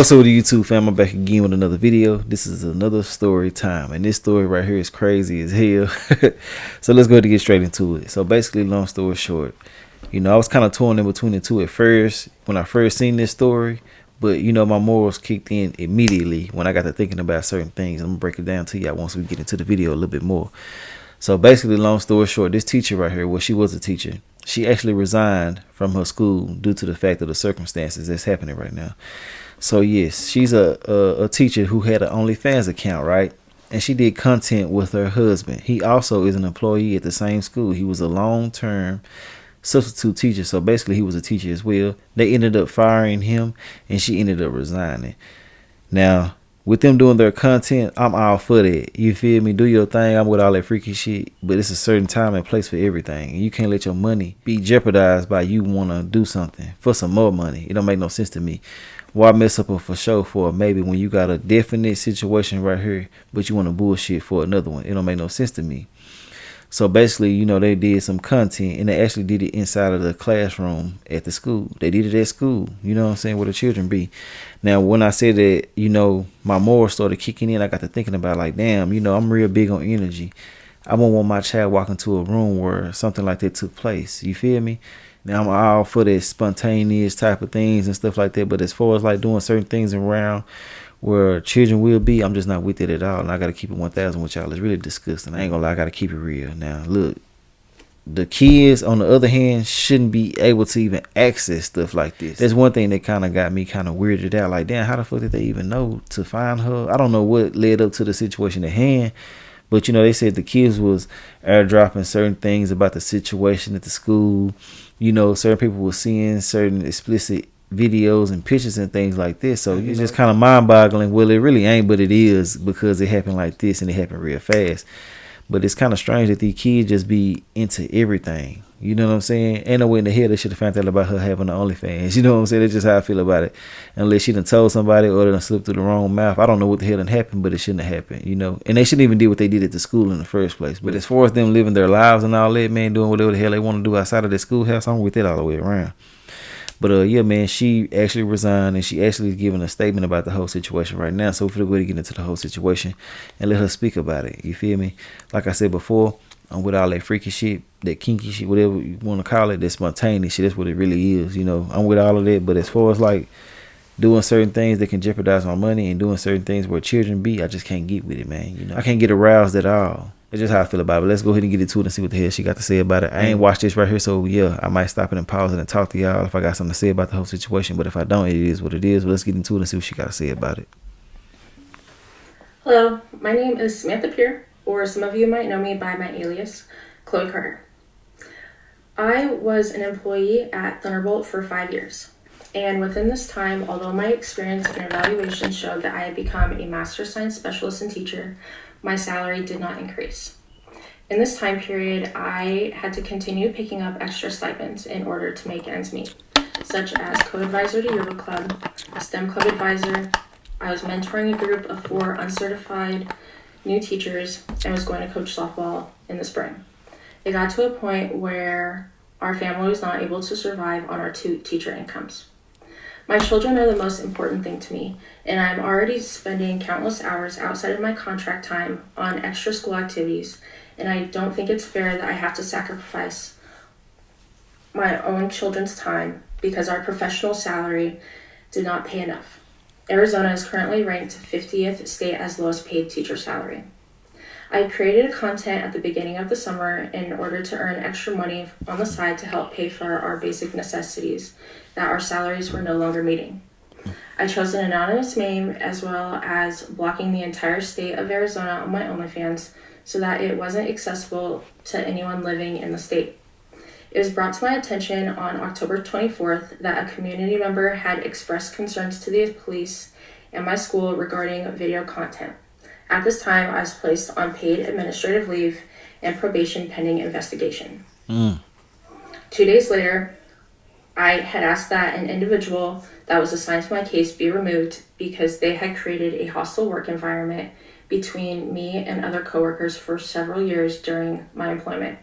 What's up with the YouTube fam? I'm back again with another video. This is another story time, and this story right here is crazy as hell. So let's go ahead and get straight into it. So basically, long story short, I was kind of torn in between the two at first when I first seen this story, but my morals kicked in immediately when I got to thinking about certain things. I'm gonna break it down to y'all once we get into the video a little bit more. So basically, long story short, this teacher right here, well, she was a teacher. She actually resigned from her school due to the fact of the circumstances that's happening right now. So yes, she's a teacher who had an OnlyFans account, right? And she did content with her husband. He also is an employee at the same school. He was a long-term substitute teacher. So basically, he was a teacher as well. They ended up firing him, and she ended up resigning. Now, with them doing their content, I'm all for that. You feel me? Do your thing. I'm with all that freaky shit. But it's a certain time and place for everything. And you can't let your money be jeopardized by you want to do something for some more money. It don't make no sense to me. Why mess up a for sure for maybe when you got a definite situation right here, but you want to bullshit for another one? It don't make no sense to me. So basically, they did some content, and they actually did it inside of the classroom at the school. They did it at school, you know what I'm saying, where the children be. Now, when I said that, my morals started kicking in, I got to thinking about like, damn, I'm real big on energy. I won't want my child walking to a room where something like that took place. You feel me? Now, I'm all for the spontaneous type of things and stuff like that. But as far as like doing certain things around where children will be, I'm just not with it at all. And I got to keep it 1,000 with y'all. It's really disgusting. I ain't gonna lie, I got to keep it real. Now, look, the kids, on the other hand, shouldn't be able to even access stuff like this. That's one thing that kind of got me kind of weirded out. Like, damn, how the fuck did they even know to find her? I don't know what led up to the situation at hand. But, they said the kids was airdropping certain things about the situation at the school. Certain people were seeing certain explicit videos and pictures and things like this. So it's just kind of mind-boggling. Well, it really ain't, but it is, because it happened like this and it happened real fast. But it's kind of strange that these kids just be into everything. You know what I'm saying? Ain't no way in the hell they should have found out about her having an OnlyFans. You know what I'm saying? That's just how I feel about it. Unless she done told somebody or done slipped through the wrong mouth. I don't know what the hell done happened, but it shouldn't have happened, And they shouldn't even do what they did at the school in the first place. But as far as them living their lives and all that, man, doing whatever the hell they want to do outside of the schoolhouse, I'm with it all the way around. But yeah, man, she actually resigned, and she actually is giving a statement about the whole situation right now. So we're going to get into the whole situation and let her speak about it. You feel me? Like I said before, I'm with all that freaky shit, that kinky shit, whatever you want to call it, that spontaneous shit. That's what it really is. I'm with all of that. But as far as like doing certain things that can jeopardize my money and doing certain things where children be, I just can't get with it, man. I can't get aroused at all. It's just how I feel about it. But let's go ahead and get into it and see what the hell she got to say about it. I ain't watched this right here, so yeah, I might stop it and pause it and talk to y'all if I got something to say about the whole situation. But if I don't, it is what it is. But let's get into it and see what she got to say about it. Hello, my name is Samantha Peer, or some of you might know me by my alias, Chloe Carter. I was an employee at Thunderbolt for 5 years. And within this time, although my experience and evaluation showed that I had become a master science specialist and teacher, my salary did not increase. In this time period, I had to continue picking up extra stipends in order to make ends meet, such as co-advisor to yoga club, a STEM club advisor. I was mentoring a group of 4 uncertified new teachers and was going to coach softball in the spring. It got to a point where our family was not able to survive on our 2 teacher incomes. My children are the most important thing to me, and I'm already spending countless hours outside of my contract time on extra school activities, and I don't think it's fair that I have to sacrifice my own children's time because our professional salary did not pay enough. Arizona is currently ranked 50th state as lowest paid teacher salary. I created content at the beginning of the summer in order to earn extra money on the side to help pay for our basic necessities that our salaries were no longer meeting. I chose an anonymous name as well as blocking the entire state of Arizona on my OnlyFans so that it wasn't accessible to anyone living in the state. It was brought to my attention on October 24th that a community member had expressed concerns to the police and my school regarding video content. At this time, I was placed on paid administrative leave and probation pending investigation. 2 days later, I had asked that an individual that was assigned to my case be removed because they had created a hostile work environment between me and other coworkers for several years during my employment.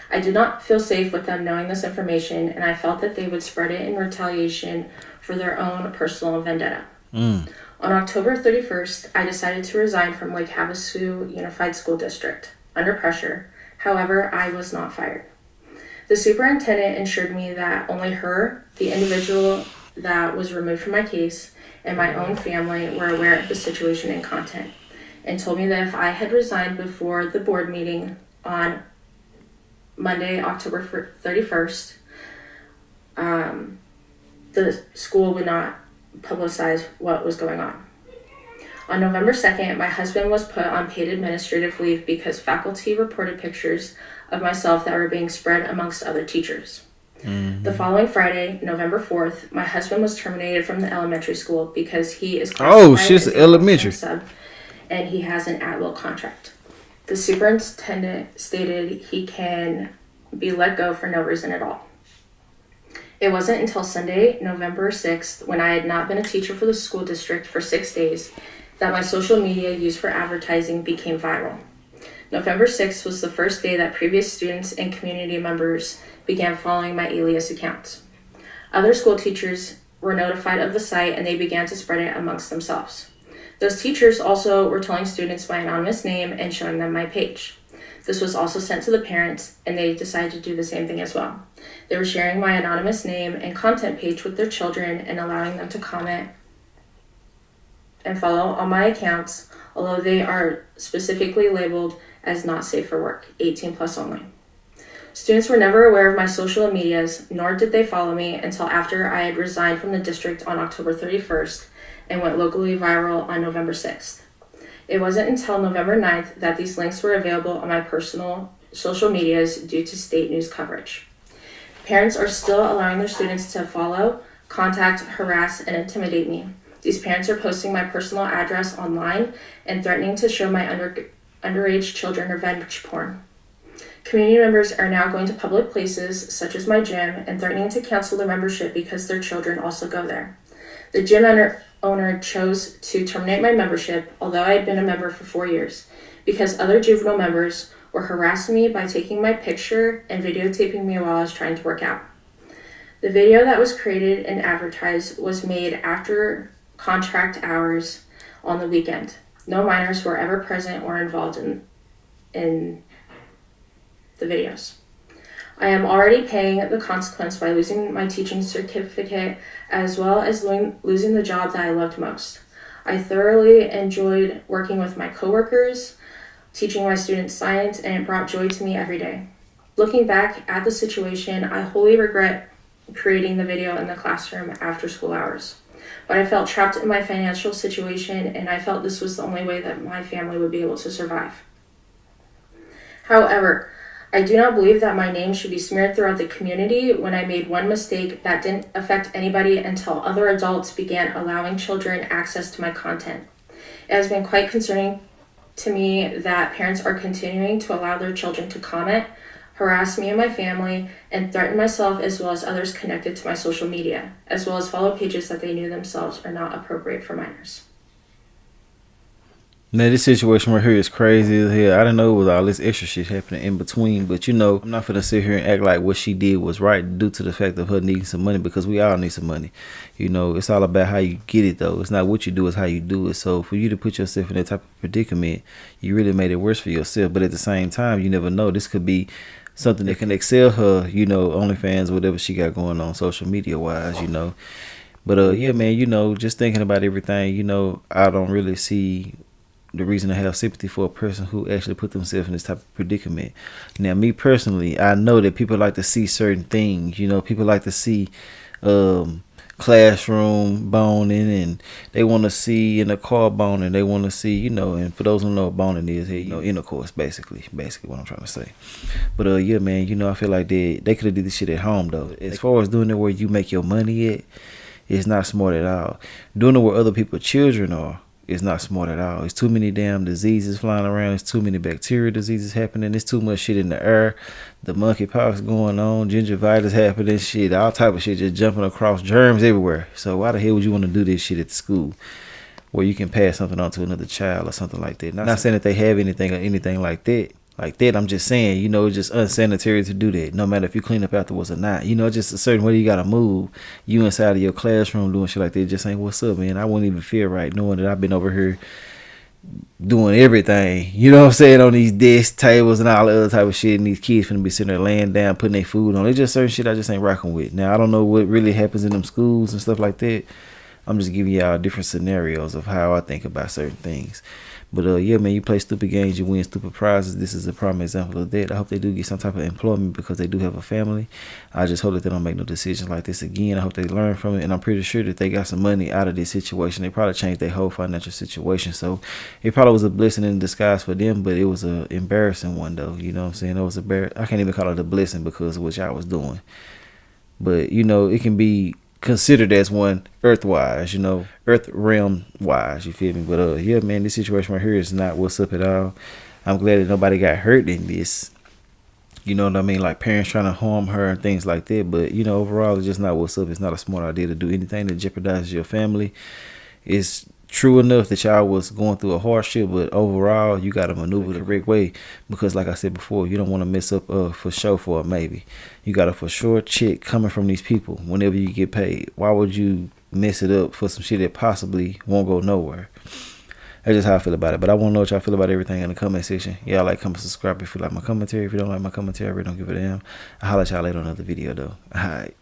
I did not feel safe with them knowing this information, and I felt that they would spread it in retaliation for their own personal vendetta. On October 31st, I decided to resign from Lake Havasu Unified School District under pressure. However, I was not fired. The superintendent assured me that only her, the individual that was removed from my case, and my own family were aware of the situation and content, and told me that if I had resigned before the board meeting on Monday, October 31st, the school would not publicize what was going on. On November 2nd, my husband was put on paid administrative leave because faculty reported pictures of myself that were being spread amongst other teachers. The following Friday, November 4th, my husband was terminated from the elementary school because he is classified as a elementary sub and he has an at-will contract. The superintendent stated he can be let go for no reason at all. It wasn't until Sunday, November 6th, when I had not been a teacher for the school district for 6 days, that my social media used for advertising became viral. November 6th was the first day that previous students and community members began following my alias account. Other school teachers were notified of the site and they began to spread it amongst themselves. Those teachers also were telling students my anonymous name and showing them my page. This was also sent to the parents, and they decided to do the same thing as well. They were sharing my anonymous name and content page with their children and allowing them to comment and follow on my accounts, although they are specifically labeled as not safe for work, 18 plus only. Students were never aware of my social medias, nor did they follow me until after I had resigned from the district on October 31st and went locally viral on November 6th. It wasn't until November 9th that these links were available on my personal social medias due to state news coverage. Parents are still allowing their students to follow, contact, harass, and intimidate me. These parents are posting my personal address online and threatening to show my underage children revenge porn. Community members are now going to public places, such as my gym, and threatening to cancel their membership because their children also go there. The gym owner chose to terminate my membership, although I had been a member for 4 years, because other juvenile members were harassing me by taking my picture and videotaping me while I was trying to work out. The video that was created and advertised was made after contract hours on the weekend. No minors were ever present or involved in the videos. I am already paying the consequence by losing my teaching certificate as well as losing the job that I loved most. I thoroughly enjoyed working with my coworkers, teaching my students science, and it brought joy to me every day. Looking back at the situation, I wholly regret creating the video in the classroom after school hours. But I felt trapped in my financial situation, and I felt this was the only way that my family would be able to survive. However, I do not believe that my name should be smeared throughout the community when I made one mistake that didn't affect anybody until other adults began allowing children access to my content. It has been quite concerning to me that parents are continuing to allow their children to comment, harass me and my family, and threaten myself as well as others connected to my social media, as well as follow pages that they knew themselves are not appropriate for minors. Now, this situation right here is crazy as hell. I didn't know with all this extra shit happening in between, but I'm not finna sit here and act like what she did was right due to the fact of her needing some money, because we all need some money. It's all about how you get it, though. It's not what you do, it's how you do it. So for you to put yourself in that type of predicament, you really made it worse for yourself. But at the same time, you never know. This could be something that can excel her, OnlyFans, whatever she got going on social media wise, But yeah, man, just thinking about everything, I don't really see the reason to have sympathy for a person who actually put themselves in this type of predicament. Now, me personally, I know that people like to see certain things. People like to see classroom boning, and they want to see in a car boning. They want to see, and for those who know what boning is, intercourse, basically what I'm trying to say. But yeah, man, I feel like they could have did this shit at home, though. As far as doing it where you make your money at, it's not smart at all. Doing it where other people's children are, it's not smart at all. It's too many damn diseases flying around. It's too many bacterial diseases happening. There's too much shit in the air. The monkeypox going on, gingivitis happening, shit, all type of shit just jumping across, germs everywhere. So why the hell would you want to do this shit at the school where you can pass something on to another child or something like that? Not saying that they have anything or anything like that, like that. I'm just saying, you know, it's just unsanitary to do that, no matter if you clean up afterwards or not. You know, just a certain way you gotta move. You inside of your classroom doing shit like that, just ain't what's up, man. I wouldn't even feel right knowing that I've been over here doing everything, you know what I'm saying, on these desk tables and all the other type of shit, and these kids finna be sitting there laying down, putting their food on. It's just certain shit I just ain't rocking with. Now, I don't know what really happens in them schools and stuff like that. I'm just giving y'all different scenarios of how I think about certain things. But yeah, man, you play stupid games, you win stupid prizes. This is a prime example of that. I hope they do get some type of employment because they do have a family. I just hope that they don't make no decisions like this again. I hope they learn from it, and I'm pretty sure that they got some money out of this situation. They probably changed their whole financial situation, so it probably was a blessing in disguise for them. But it was a embarrassing one, though. You know what I'm saying? It was I can't even call it a blessing because of what y'all was doing. But you know, it can be considered as one earth-wise, you know, earth realm-wise, you feel me? But yeah, man, this situation right here is not what's up at all. I'm glad that nobody got hurt in this. You know what I mean? Like parents trying to harm her and things like that. But, you know, overall, it's just not what's up. It's not a smart idea to do anything that jeopardizes your family. It's true enough that y'all was going through a hardship, but overall, you got to maneuver the correct way because, like I said before, you don't want to mess up for sure for a maybe. You got a for sure check coming from these people whenever you get paid. Why would you mess it up for some shit that possibly won't go nowhere? That's just how I feel about it. But I want to know what y'all feel about everything in the comment section. Y'all like, comment, subscribe if you like my commentary. If you don't like my commentary, I really don't give a damn. I'll holler at y'all later on another video, though. All right.